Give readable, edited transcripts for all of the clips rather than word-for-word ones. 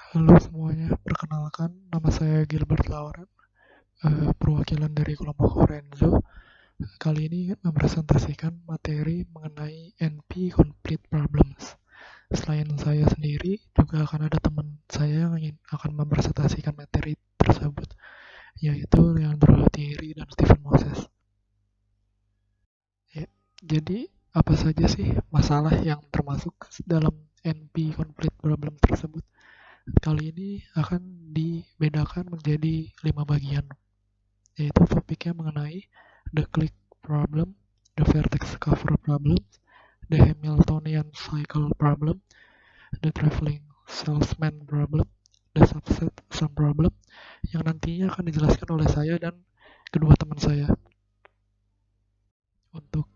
Halo semuanya, perkenalkan nama saya Gilbert Lauren, perwakilan dari kelompok Orenzo. Kali ini mempresentasikan materi mengenai NP Complete Problems. Selain saya sendiri, juga akan ada teman saya yang akan mempresentasikan materi tersebut, yaitu Leandro Thierry dan Stephen Moses. Ya, jadi apa saja sih masalah yang termasuk dalam NP Complete Problem tersebut? Kali ini akan dibedakan menjadi 5 bagian, yaitu topiknya mengenai the click problem, the vertex cover problem, the Hamiltonian cycle problem, the traveling salesman problem, the subset sum problem, yang nantinya akan dijelaskan oleh saya dan kedua teman saya. Untuk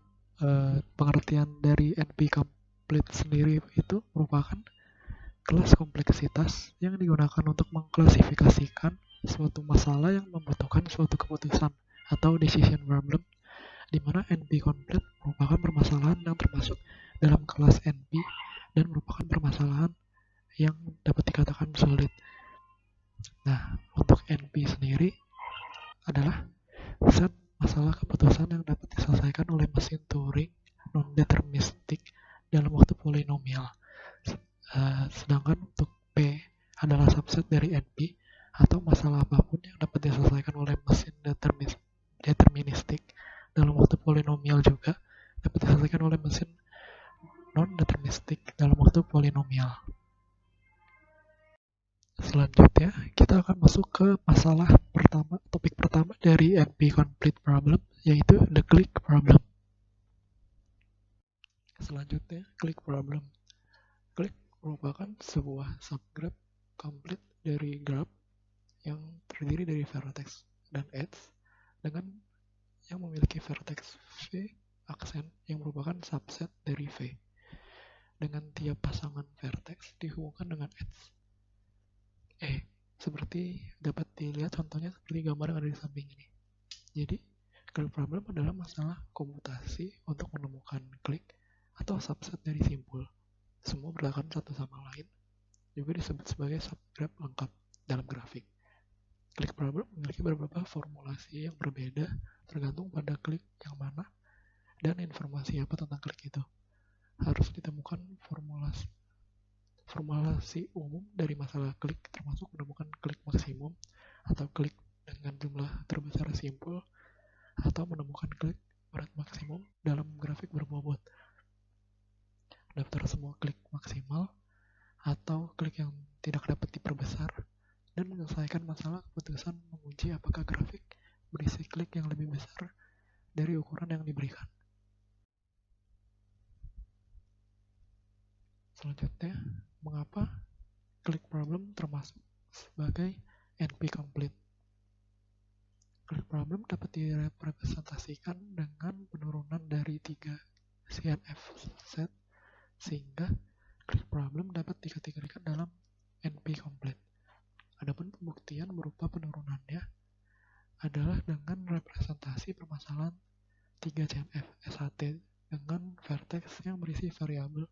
pengertian dari NP complete sendiri itu merupakan kelas kompleksitas yang digunakan untuk mengklasifikasikan suatu masalah yang membutuhkan suatu keputusan atau decision problem, di mana NP complete merupakan permasalahan yang termasuk dalam kelas NP dan merupakan permasalahan yang dapat dikatakan sulit. Nah, untuk NP sendiri adalah set masalah keputusan yang dapat diselesaikan oleh mesin Turing non-deterministik dalam waktu polinomial. Sedangkan untuk P adalah subset dari NP atau masalah apapun yang dapat diselesaikan oleh mesin deterministik dalam waktu polinomial juga dapat diselesaikan oleh mesin non-deterministik dalam waktu polinomial. Selanjutnya, kita akan masuk ke masalah pertama, topik pertama dari NP Complete Problem, yaitu the click problem. Selanjutnya, click problem. Click merupakan sebuah subgraph complete dari graph yang terdiri dari vertex dan edge dengan yang memiliki vertex V aksen yang merupakan subset dari V, dengan tiap pasangan vertex dihubungkan dengan edge seperti dapat dilihat contohnya seperti gambar yang ada di samping ini. Jadi click problem adalah masalah komutasi untuk menemukan klik atau subset dari simpul. Semua berdasarkan satu sama lain, juga disebut sebagai subgraph lengkap dalam grafik. Click problem memiliki beberapa formulasi yang berbeda tergantung pada klik yang mana dan informasi apa tentang klik itu. Harus ditemukan formulasi umum dari masalah klik, termasuk menemukan klik maksimum atau klik dengan jumlah terbesar simpul, atau menemukan klik berat maksimum dalam grafik berbobot. Daftar semua klik maksimal atau klik yang tidak dapat diperbesar, dan menyelesaikan masalah keputusan menguji apakah grafik berisi klik yang lebih besar dari ukuran yang diberikan. Selanjutnya, mengapa click problem termasuk sebagai NP complete? Click problem dapat direpresentasikan dengan penurunan dari 3 CNF set, sehingga click problem dapat dikategorikan dalam NP complete. Adapun pembuktian berupa penurunannya adalah dengan representasi permasalahan 3 CNF SHT dengan vertex yang berisi variabel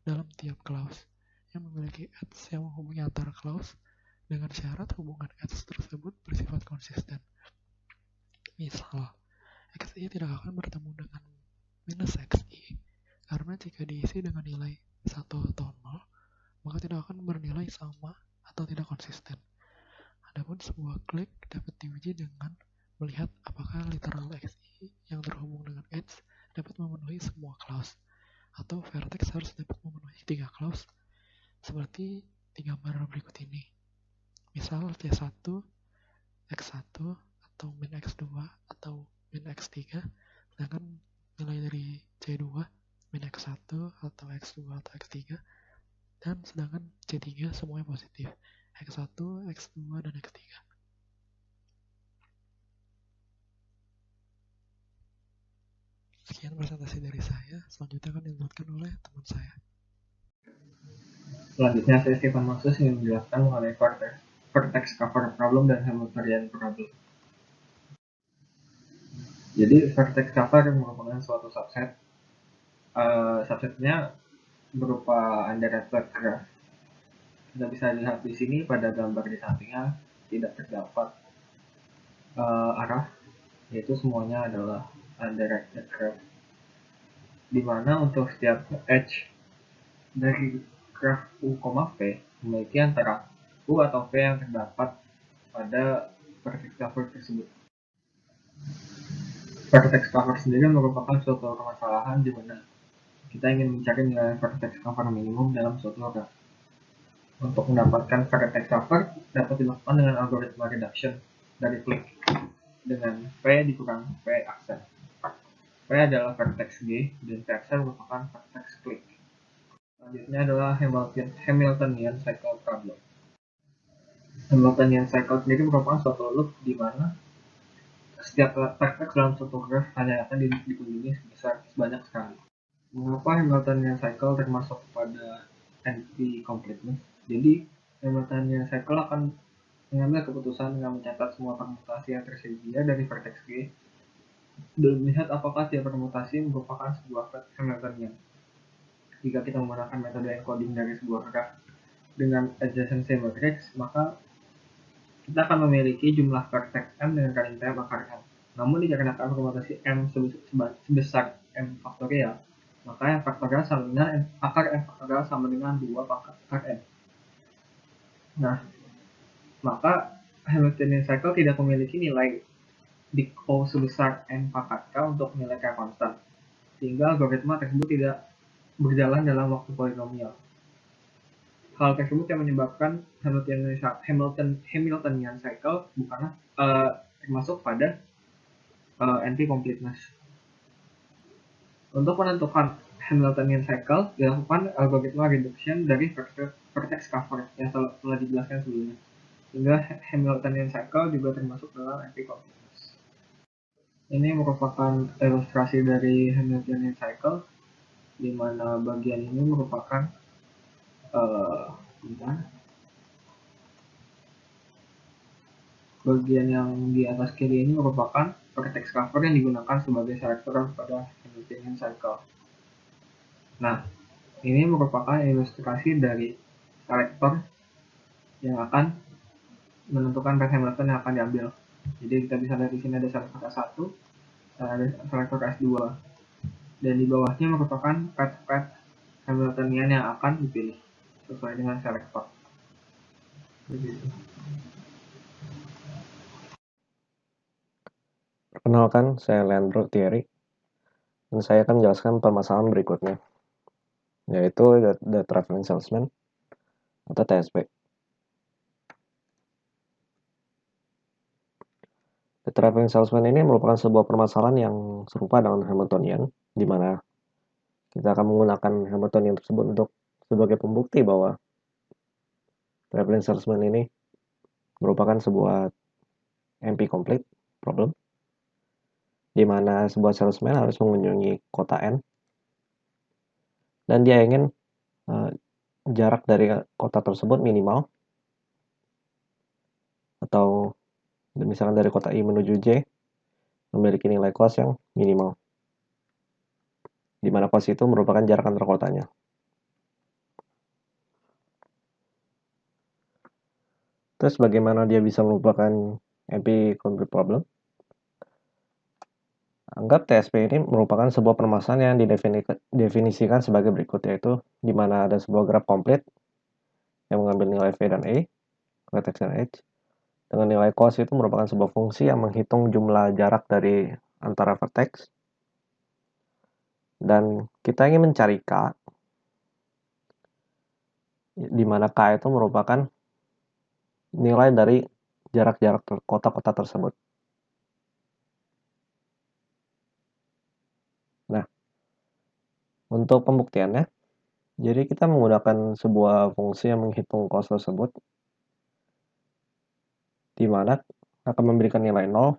dalam tiap clause yang memiliki edge yang menghubungi antara clause dengan syarat hubungan edge tersebut bersifat konsisten. Misal, xi tidak akan bertemu dengan minus xi karena jika diisi dengan nilai 1 atau 0, maka tidak akan bernilai sama atau tidak konsisten. Adapun sebuah klik dapat diuji dengan melihat apakah literal xi yang terhubung dengan edge dapat memenuhi semua clause, atau vertex harus dapat memenuhi 3 clause seperti di gambar berikut ini. Misal C1, X1, atau min X2, atau min X3, sedangkan nilai dari C2 min X1 atau X2 atau X3, dan sedangkan C3 semuanya positif, X1, X2, dan X3. Sekian presentasi dari saya, selanjutnya akan dilanjutkan oleh teman saya. Selanjutnya saya Stephen Moses ingin menjelaskan mengenai vertex cover problem dan Hamiltonian problem. Jadi vertex cover merupakan suatu subset. Subsetnya berupa undirected graph Anda bisa lihat di sini pada gambar di sampingnya tidak terdapat arah, yaitu semuanya adalah undirected graph, di mana untuk setiap edge dari graph U, V memiliki antara U atau V yang terdapat pada vertex cover tersebut. Vertex cover sendiri merupakan suatu permasalahan di mana kita ingin mencari nilai vertex cover minimum dalam suatu graph. Untuk mendapatkan vertex cover dapat dilakukan dengan algoritma reduction dari Flick dengan V dikurang V aksen. V adalah vertex G dan V aksen merupakan vertex Click. Selanjutnya adalah Hamiltonian cycle problem. Hamiltonian cycle sendiri merupakan suatu loop di mana setiap vertex dalam suatu graph hanya akan dikunjungi sebanyak sekali. Mengapa Hamiltonian cycle termasuk pada NP completeness? Jadi Hamiltonian cycle akan mengambil keputusan dengan mencatat semua permutasi yang tersedia dari vertex G dan melihat apakah tiap permutasi merupakan sebuah Hamiltonian. Jika kita menggunakan metode encoding dari sebuah graph dengan adjacency matrix, maka kita akan memiliki jumlah vertex M dengan cutting time akar M. Namun dikarenakan permutasi M sebesar M faktorial, maka M faktorial sama dengan akar M faktorial sama dengan 2 pangkat akar M. Nah, maka Hamiltonian cycle tidak memiliki nilai di O sebesar N pangkat K untuk nilai K konstan, sehingga algoritma tersebut tidak berjalan dalam waktu polinomial. Hal tersebut yang menyebabkan Hamiltonian cycle bukanlah termasuk pada NP completeness. Untuk menentukan Hamiltonian cycle dilakukan algoritma reduction dari vertex cover yang telah dijelaskan sebelumnya, sehingga Hamiltonian cycle juga termasuk dalam NP completeness. Ini merupakan ilustrasi dari Hamiltonian cycle, di mana bagian ini merupakan bagian yang di atas kiri ini merupakan vertex cover yang digunakan sebagai selektor pada Hamiltonian cycle. Nah, ini merupakan ilustrasi dari selektor yang akan menentukan path Hamilton yang akan diambil. Jadi kita bisa lihat di sini ada selektor S1, ada selektor S2, dan di bawahnya merupakan path Hamiltonian yang akan dipilih sesuai dengan selektor. Begitu. Perkenalkan, saya Leandro Thierry, dan saya akan menjelaskan permasalahan berikutnya, yaitu The Traveling Salesman atau TSP. The Traveling Salesman ini merupakan sebuah permasalahan yang serupa dengan Hamiltonian, di mana kita akan menggunakan Hamiltonian tersebut untuk sebagai pembukti bahwa Traveling Salesman ini merupakan sebuah NP complete problem, di mana sebuah salesman harus mengunjungi kota N dan dia ingin jarak dari kota tersebut minimal, atau misalkan dari kota I menuju J memiliki nilai cost yang minimal, di mana cost itu merupakan jarak antar kotanya. Terus bagaimana dia bisa merupakan NP complete problem? Anggap TSP ini merupakan sebuah permasalahan yang didefinisikan sebagai berikut, yaitu di mana ada sebuah graf komplit yang mengambil nilai V dan E, vertex dan edge, dengan nilai cost itu merupakan sebuah fungsi yang menghitung jumlah jarak dari antara vertex, dan kita ingin mencari K, di mana K itu merupakan nilai dari jarak-jarak kota-kota tersebut. Nah, untuk pembuktiannya, jadi kita menggunakan sebuah fungsi yang menghitung cost tersebut, di mana akan memberikan nilai 0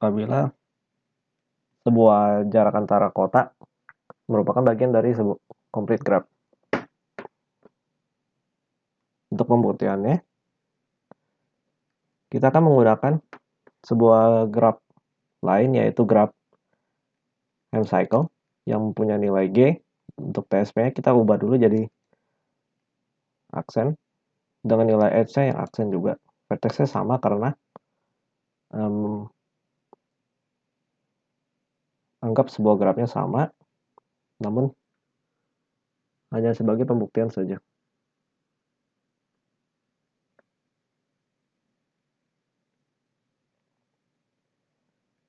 apabila sebuah jarak antara kota merupakan bagian dari sebuah complete graph. Untuk pembuktiannya, kita akan menggunakan sebuah graph lain, yaitu graph M cycle yang mempunyai nilai G. Untuk TSP-nya kita ubah dulu jadi aksen, dengan nilai edge-nya yang aksen juga. Vertex-nya sama karena anggap sebuah grafnya sama, namun hanya sebagai pembuktian saja.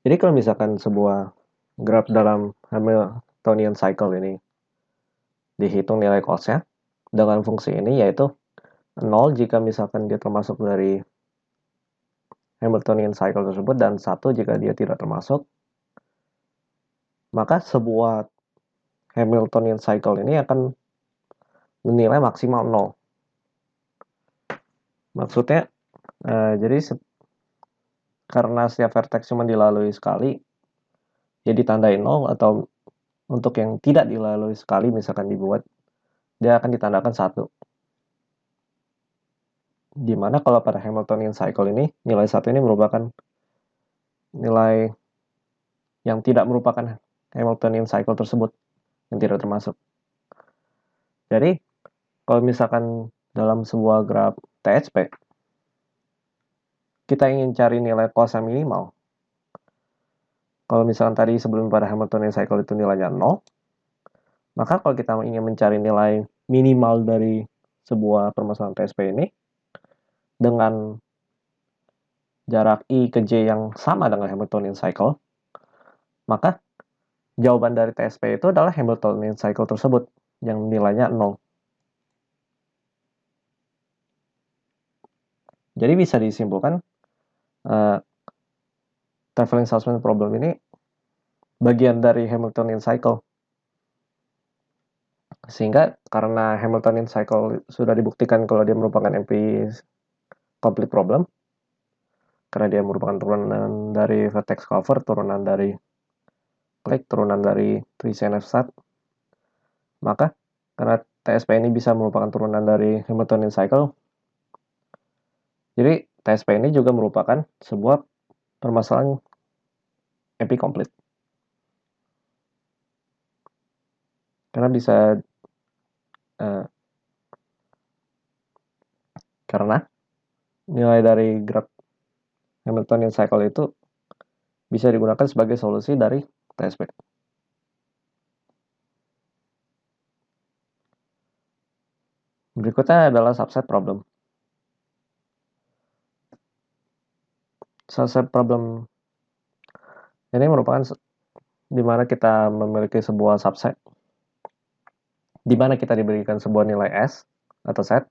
Jadi kalau misalkan sebuah graf dalam Hamiltonian cycle ini dihitung nilai cost-nya dengan fungsi ini, yaitu 0 jika misalkan dia termasuk dari Hamiltonian cycle tersebut dan 1 jika dia tidak termasuk, maka sebuah Hamiltonian cycle ini akan menilai maksimal 0. Maksudnya, jadi karena setiap vertex cuma dilalui sekali, ya ditandai 0, atau untuk yang tidak dilalui sekali, misalkan dibuat, dia akan ditandakan 1. Dimana kalau pada Hamiltonian cycle ini, nilai 1 ini merupakan nilai yang tidak merupakan Hamiltonian cycle tersebut, yang tidak termasuk. Jadi, kalau misalkan dalam sebuah graf THP, kita ingin cari nilai cost yang minimal. Kalau misalkan tadi sebelum pada Hamiltonian cycle itu nilainya 0, maka kalau kita ingin mencari nilai minimal dari sebuah permasalahan TSP ini dengan jarak I ke J yang sama dengan Hamiltonian cycle, maka jawaban dari TSP itu adalah Hamiltonian cycle tersebut yang nilainya 0. Jadi bisa disimpulkan Traveling-Salesman problem ini bagian dari Hamiltonian cycle. Sehingga karena Hamiltonian cycle sudah dibuktikan kalau dia merupakan NP complete problem, karena dia merupakan turunan dari vertex cover, turunan dari click, turunan dari 3CNF stat, maka karena TSP ini bisa merupakan turunan dari Hamiltonian cycle, jadi TSP ini juga merupakan sebuah permasalahan NP complete. Karena bisa karena nilai dari graf Hamiltonian cycle itu bisa digunakan sebagai solusi dari TSP. Berikutnya adalah subset problem. Subset problem ini merupakan di mana kita memiliki sebuah subset, di mana kita diberikan sebuah nilai S atau set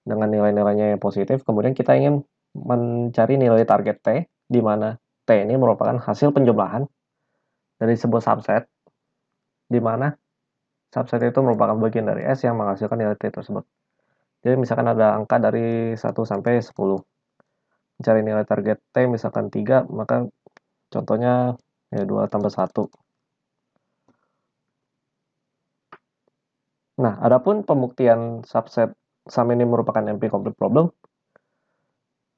dengan nilai-nilainya yang positif, kemudian kita ingin mencari nilai target T, di mana T ini merupakan hasil penjumlahan dari sebuah subset, di mana subset itu merupakan bagian dari S yang menghasilkan nilai T tersebut. Jadi misalkan ada angka dari 1 sampai 10. Mencari nilai target T misalkan 3, maka contohnya ya 2 tambah 1. Nah, adapun pembuktian subset sum ini merupakan NP complete problem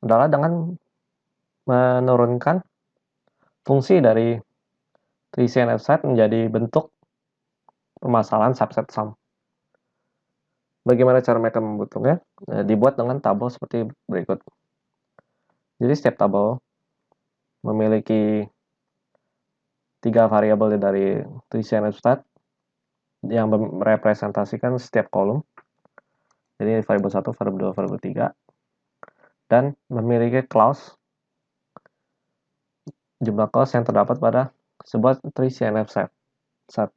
adalah dengan menurunkan fungsi dari 3CNF set menjadi bentuk permasalahan subset sum. Bagaimana cara mereka membentuknya? Dibuat dengan tabel seperti berikut. Jadi setiap tabel memiliki 3 variabel dari 3CNF set yang merepresentasikan setiap kolom. Jadi variabel 1, variabel 2, variabel 3. Dan memiliki clause, jumlah clause yang terdapat pada sebuah 3CNF set.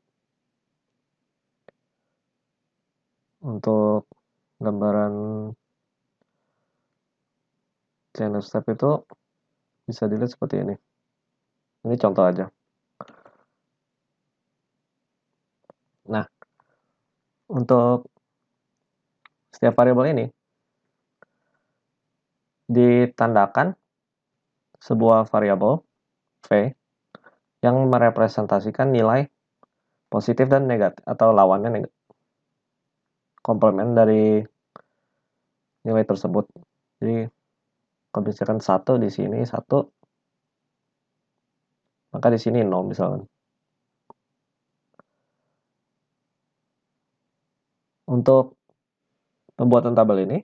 Untuk gambaran CNF step itu bisa dilihat seperti ini. Ini contoh aja. Nah, untuk setiap variabel ini ditandakan sebuah variabel V yang merepresentasikan nilai positif dan negatif atau lawannya negatif. Komplement dari nilai tersebut. Jadi kalau misalkan 1 di sini 1, maka di sini 0 misalkan. Untuk pembuatan tabel ini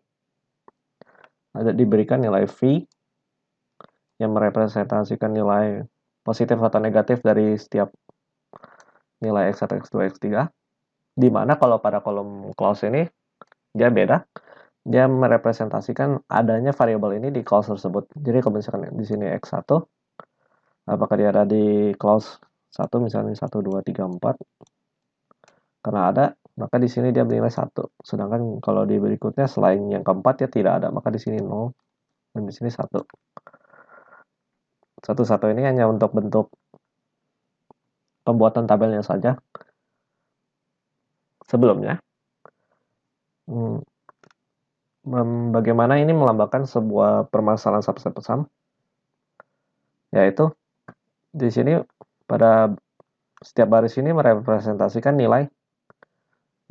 ada diberikan nilai V yang merepresentasikan nilai positif atau negatif dari setiap nilai X1, X2, X3, di mana kalau pada kolom clause ini dia beda, dia merepresentasikan adanya variabel ini di clause tersebut. Jadi kalau misalkan di sini X1, apakah dia ada di clause 1, misalnya 1, 2, 3, 4, karena ada, maka di sini dia bernilai 1. Sedangkan kalau di berikutnya selain yang keempat ya tidak ada, maka di sini 0 dan di sini 1. 1 ini hanya untuk bentuk pembuatan tabelnya saja. Sebelumnya, bagaimana ini melambangkan sebuah permasalahan subset sum, yaitu di sini pada setiap baris ini merepresentasikan nilai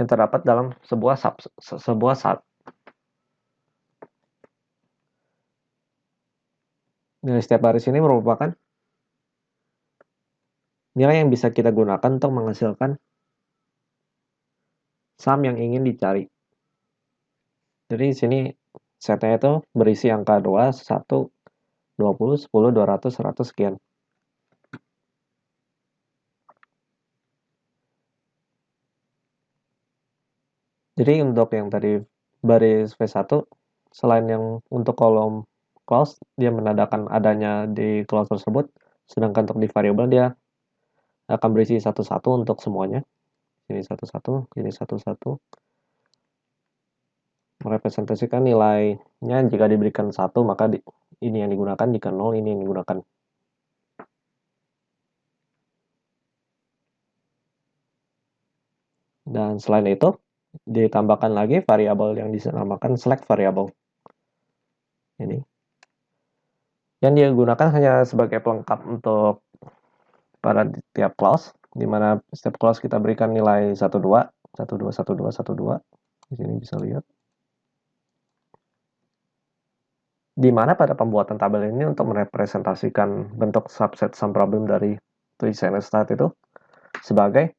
yang terdapat dalam sebuah nilai setiap baris ini merupakan nilai yang bisa kita gunakan untuk menghasilkan sum yang ingin dicari. Jadi di sini setnya itu berisi angka 2, 1, 20, 10, 200, 100, sekian. Jadi untuk yang tadi baris V1, selain yang untuk kolom clause, dia menandakan adanya di clause tersebut, sedangkan untuk di variable dia akan berisi satu-satu untuk semuanya. Ini satu-satu, ini satu-satu. Merepresentasikan nilainya jika diberikan 1, maka ini yang digunakan, jika 0, ini yang digunakan. Dan selain itu, ditambahkan lagi variabel yang dinamakan select variable. Ini. Yang digunakan hanya sebagai pelengkap untuk pada tiap clause, di mana setiap clause kita berikan nilai 1, 2, 1, 2, 1, 2, 1, 2. Di sini bisa lihat. Di mana pada pembuatan tabel ini untuk merepresentasikan bentuk subset sum problem dari TreeCNSStat itu sebagai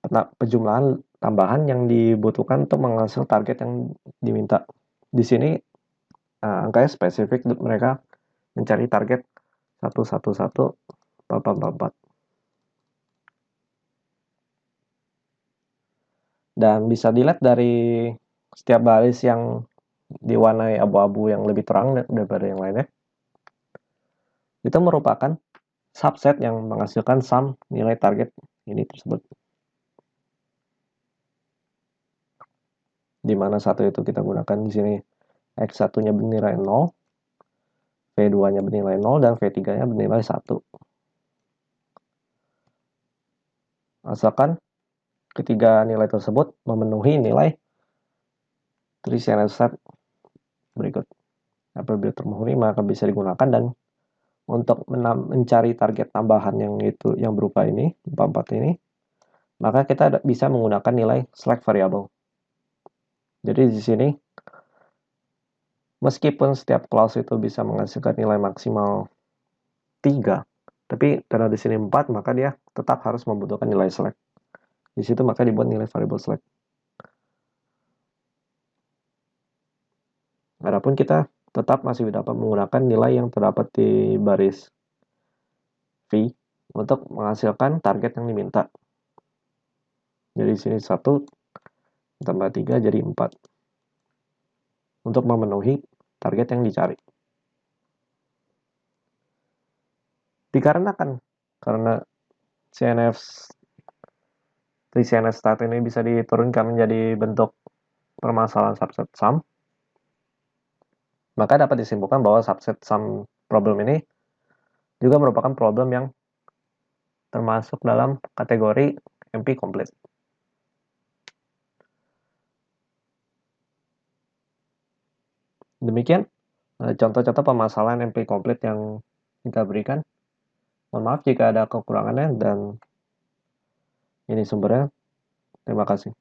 penjumlahan tambahan yang dibutuhkan untuk menghasilkan target yang diminta. Di sini angkanya spesifik untuk mereka mencari target 111 444. Dan bisa dilihat dari setiap baris yang diwarnai abu-abu yang lebih terang daripada yang lainnya, itu merupakan subset yang menghasilkan sum nilai target ini tersebut. Di mana satu itu kita gunakan di sini X1-nya bernilai 0, V2-nya bernilai 0, dan V3-nya bernilai 1. Asalkan ketiga nilai tersebut memenuhi nilai TreeCNSStat berikut. Apabila termenuhi maka bisa digunakan, dan untuk mencari target tambahan yang berupa ini, 44 ini, maka kita bisa menggunakan nilai select variable. Jadi di sini meskipun setiap clause itu bisa menghasilkan nilai maksimal 3, tapi karena di sini 4, maka dia tetap harus membutuhkan nilai select. Di situ maka dibuat nilai variable select. Adapun kita tetap masih dapat menggunakan nilai yang terdapat di baris V untuk menghasilkan target yang diminta. Jadi di sini 1 tambah 3 jadi 4. Untuk memenuhi target yang dicari. Dikarenakan karena TreeCNSStat ini bisa diturunkan menjadi bentuk permasalahan subset sum, maka dapat disimpulkan bahwa subset sum problem ini juga merupakan problem yang termasuk dalam kategori NP complete. Demikian contoh-contoh permasalahan NP complete yang kita berikan. Mohon maaf jika ada kekurangannya, dan ini sumbernya. Terima kasih.